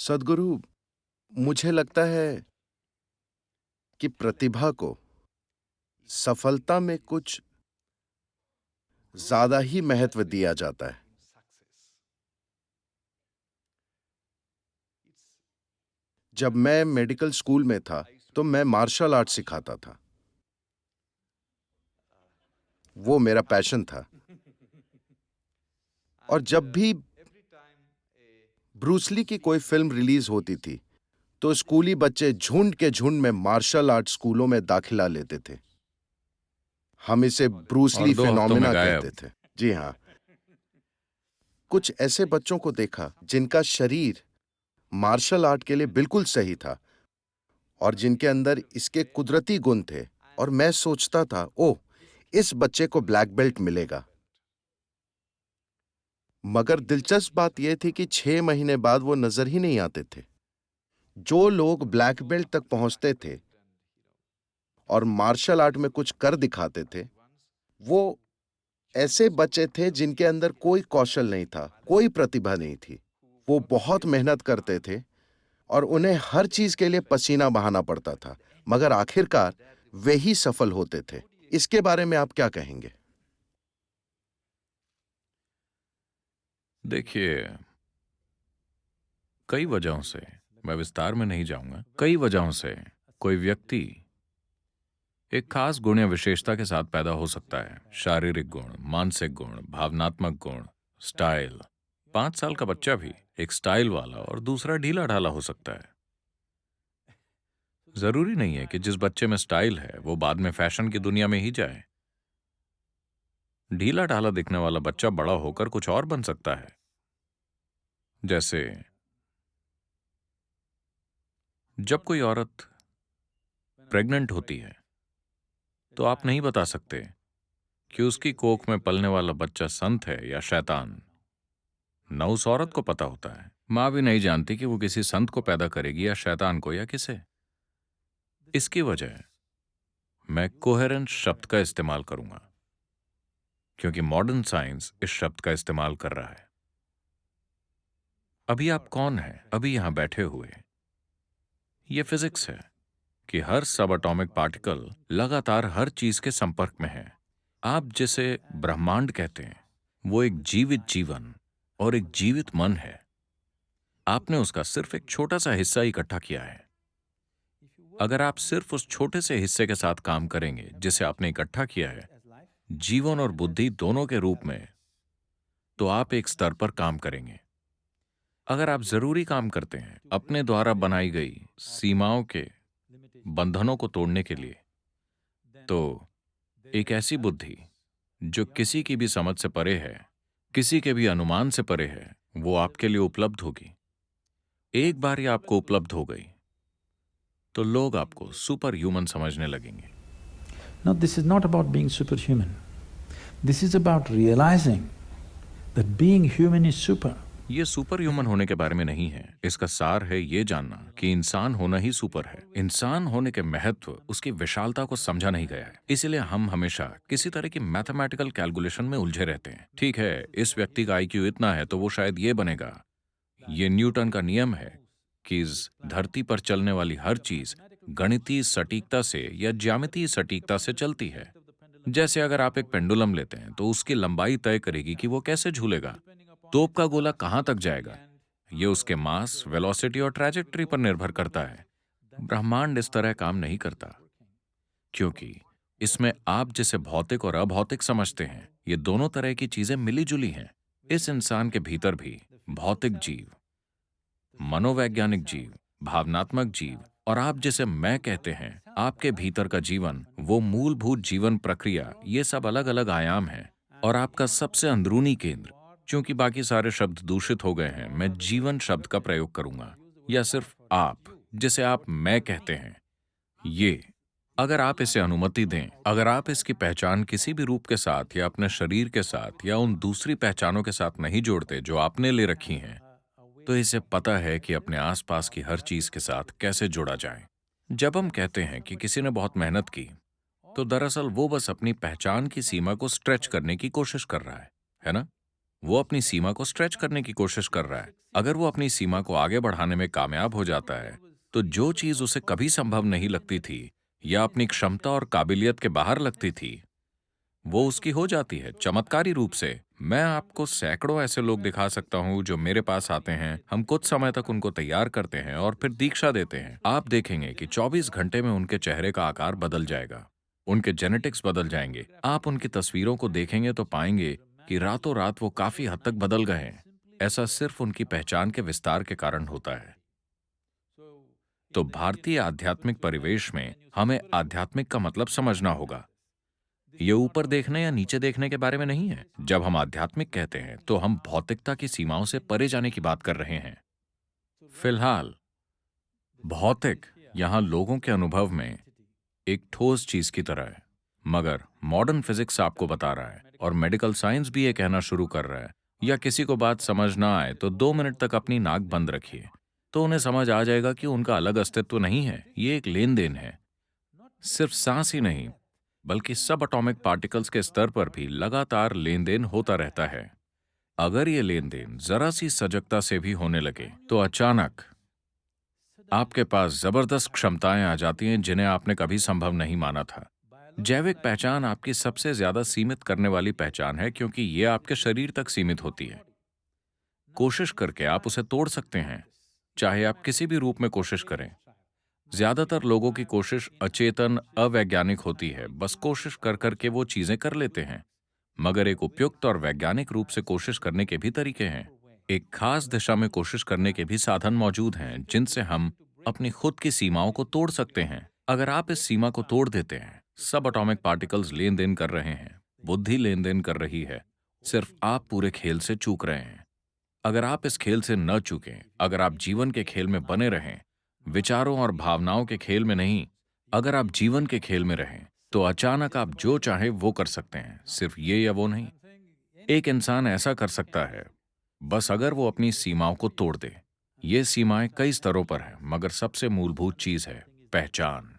सद्गुरु, मुझे लगता है कि प्रतिभा को सफलता में कुछ ज्यादा ही महत्व दिया जाता है। जब मैं मेडिकल स्कूल में था, तो मैं मार्शल आर्ट सिखाता था। वो मेरा पैशन था। और जब भी ब्रूस ली की कोई फिल्म रिलीज होती थी, तो स्कूली बच्चे झुंड के झुंड में मार्शल आर्ट स्कूलों में दाखिला लेते थे। हम इसे ब्रूस और ली 2 हफ्तों में फिनोमिना कहते गायब। थे। जी हाँ। कुछ ऐसे बच्चों को देखा जिनका शरीर मार्शल आर्ट के लिए बिल्कुल सही था और जिनके अंदर इसके कुदरती गुण थे, और मैं सोचता था, ओह, इस बच्चे को ब्लैक बेल्ट मिलेगा। मगर दिलचस्प बात यह थी कि 6 महीने बाद वो नजर ही नहीं आते थे। जो लोग ब्लैक बेल्ट तक पहुंचते थे और मार्शल आर्ट में कुछ कर दिखाते थे, वो ऐसे बच्चे थे जिनके अंदर कोई कौशल नहीं था, कोई प्रतिभा नहीं थी। वो बहुत मेहनत करते थे और उन्हें हर चीज के लिए पसीना बहाना पड़ता था, मगर आखिरकार वे ही सफल होते थे। इसके बारे में आप क्या कहेंगे? देखिए, कई वजहों से, मैं विस्तार में नहीं जाऊंगा, कई वजहों से कोई व्यक्ति एक खास गुण या विशेषता के साथ पैदा हो सकता है। शारीरिक गुण, मानसिक गुण, भावनात्मक गुण, स्टाइल। 5 साल का बच्चा भी एक स्टाइल वाला और दूसरा ढीला ढाला हो सकता है। जरूरी नहीं है कि जिस बच्चे में स्टाइल है वो बाद में फैशन की दुनिया में ही जाए। ढीला ढाला दिखने वाला बच्चा बड़ा होकर कुछ और बन सकता है। जैसे जब कोई औरत प्रेग्नेंट होती है, तो आप नहीं बता सकते कि उसकी कोख में पलने वाला बच्चा संत है या शैतान। न उस औरत को पता होता है, मां भी नहीं जानती कि वो किसी संत को पैदा करेगी या शैतान को या किसे। इसकी वजह मैं कोहेरेंस शब्द का इस्तेमाल करूंगा, क्योंकि मॉडर्न साइंस इस शब्द का इस्तेमाल कर रहा है। अभी आप कौन हैं, अभी यहां बैठे हुए? ये फिजिक्स है कि हर सब एटॉमिक पार्टिकल लगातार हर चीज के संपर्क में है। आप जिसे ब्रह्मांड कहते हैं, वो एक जीवित जीवन और एक जीवित मन है। आपने उसका सिर्फ एक छोटा सा हिस्सा इकट्ठा किया है। अगर आप सिर्फ उस छोटे से हिस्से के साथ काम करेंगे जिसे आपने इकट्ठा किया है, जीवन और बुद्धि दोनों के रूप में, तो आप एक स्तर पर काम करेंगे। अगर आप जरूरी काम करते हैं अपने द्वारा बनाई गई सीमाओं के बंधनों को तोड़ने के लिए, तो एक ऐसी बुद्धि जो किसी की भी समझ से परे है, किसी के भी अनुमान से परे है, वो आपके लिए उपलब्ध होगी। एक बार ये आपको उपलब्ध हो गई, तो लोग आपको सुपर ह्यूमन समझने लगेंगे। Now, this is not about being superhuman. This is about realizing that being human is super. ये सुपर ह्यूमन होने के बारे में नहीं है। इसका सार है ये जानना कि इंसान होना ही सुपर है। इंसान होने के महत्व, उसकी विशालता को समझा नहीं गया है। इसलिए हम हमेशा किसी तरह की मैथमेटिकल कैलकुलेशन में उलझे रहते हैं। ठीक है, इस व्यक्ति का आईक्यू इतना है तो वो शायद ये बनेगा। ये न्यूटन का नियम है कि इस धरती पर चलने वाली हर चीज गणितीय सटीकता से या ज्यामितीय सटीकता से चलती है। जैसे अगर आप एक पेंडुलम लेते हैं तो उसकी लंबाई तय करेगी कि वो कैसे झूलेगा। तोप का गोला कहां तक जाएगा, ये उसके मास, वेलोसिटी और ट्रैजेक्टरी पर निर्भर करता है। ब्रह्मांड इस तरह काम नहीं करता, क्योंकि इसमें आप जिसे भौतिक और अभौतिक समझते हैं, ये दोनों तरह की चीजें मिली जुली हैं। इस इंसान के भीतर भी भौतिक जीव, मनोवैज्ञानिक जीव, भावनात्मक जीव और आप जिसे मैं कहते हैं, आपके भीतर का जीवन, वो मूलभूत जीवन प्रक्रिया, ये सब अलग अलग आयाम हैं। और आपका सबसे अंदरूनी केंद्र, क्योंकि बाकी सारे शब्द दूषित हो गए हैं, मैं जीवन शब्द का प्रयोग करूंगा, या सिर्फ आप जिसे आप मैं कहते हैं। ये, अगर आप इसे अनुमति दें, अगर आप इसकी पहचान किसी भी रूप के साथ या अपने शरीर के साथ या उन दूसरी पहचानों के साथ नहीं जोड़ते जो आपने ले रखी हैं, तो इसे पता है कि अपने आसपास की हर चीज के साथ कैसे जोड़ा जाए। जब हम कहते हैं कि किसी ने बहुत मेहनत की, तो दरअसल वो बस अपनी पहचान की सीमा को स्ट्रेच करने की कोशिश कर रहा है ना? वो अपनी सीमा को स्ट्रेच करने की कोशिश कर रहा है। अगर वो अपनी सीमा को आगे बढ़ाने में कामयाब हो जाता है, तो जो चीज उसे कभी संभव नहीं लगती थी या अपनी क्षमता और काबिलियत के बाहर लगती थी, वो उसकी हो जाती है चमत्कारी रूप से। मैं आपको सैकड़ों ऐसे लोग दिखा सकता हूं जो मेरे पास आते हैं, हम कुछ समय तक उनको तैयार करते हैं और फिर दीक्षा देते हैं। आप देखेंगे कि 24 घंटे में उनके चेहरे का आकार बदल जाएगा, उनके जेनेटिक्स बदल जाएंगे। आप उनकी तस्वीरों को देखेंगे तो पाएंगे कि रातों रात वो काफी हद तक बदल गए हैं। ऐसा सिर्फ उनकी पहचान के विस्तार के कारण होता है। तो भारतीय आध्यात्मिक परिवेश में हमें आध्यात्मिक का मतलब समझना होगा। ये ऊपर देखने या नीचे देखने के बारे में नहीं है। जब हम आध्यात्मिक कहते हैं तो हम भौतिकता की सीमाओं से परे जाने की बात कर रहे हैं। फिलहाल भौतिक यहां लोगों के अनुभव में एक ठोस चीज की तरह है, मगर मॉडर्न फिजिक्स आपको बता रहा है और मेडिकल साइंस भी ये कहना शुरू कर रहा है, या किसी को बात समझ ना आए तो 2 मिनट तक अपनी नाक बंद रखिए, तो उन्हें समझ आ जाएगा कि उनका अलग अस्तित्व नहीं है, ये एक लेन देन है। सिर्फ सांस ही नहीं, बल्कि सब एटॉमिक पार्टिकल्स के स्तर पर भी लगातार लेन देन होता रहता है। अगर ये लेन देन जरा सी सजगता से भी होने लगे तो अचानक आपके पास जबरदस्त क्षमताएं आ जाती हैं जिन्हें आपने कभी संभव नहीं माना था। जैविक पहचान आपकी सबसे ज्यादा सीमित करने वाली पहचान है, क्योंकि ये आपके शरीर तक सीमित होती है। कोशिश करके आप उसे तोड़ सकते हैं, चाहे आप किसी भी रूप में कोशिश करें। ज्यादातर लोगों की कोशिश अचेतन, अवैज्ञानिक होती है। बस कोशिश कर करके वो चीजें कर लेते हैं। मगर एक उपयुक्त और वैज्ञानिक रूप से कोशिश करने के भी तरीके हैं। एक खास दिशा में कोशिश करने के भी साधन मौजूद हैं, जिनसे हम अपनी खुद की सीमाओं को तोड़ सकते हैं। अगर आप इस सीमा को तोड़ देते हैं, सब एटॉमिक पार्टिकल्स लेन देन कर रहे हैं, बुद्धि लेन देन कर रही है, सिर्फ आप पूरे खेल से चूक रहे हैं। अगर आप इस खेल से न चूकें, अगर आप जीवन के खेल में बने रहें, विचारों और भावनाओं के खेल में नहीं, अगर आप जीवन के खेल में रहें, तो अचानक आप जो चाहे वो कर सकते हैं। सिर्फ ये या वो नहीं, एक इंसान ऐसा कर सकता है, बस अगर वो अपनी सीमाओं को तोड़ दे। ये सीमाएं कई स्तरों पर हैं, मगर सबसे मूलभूत चीज है पहचान।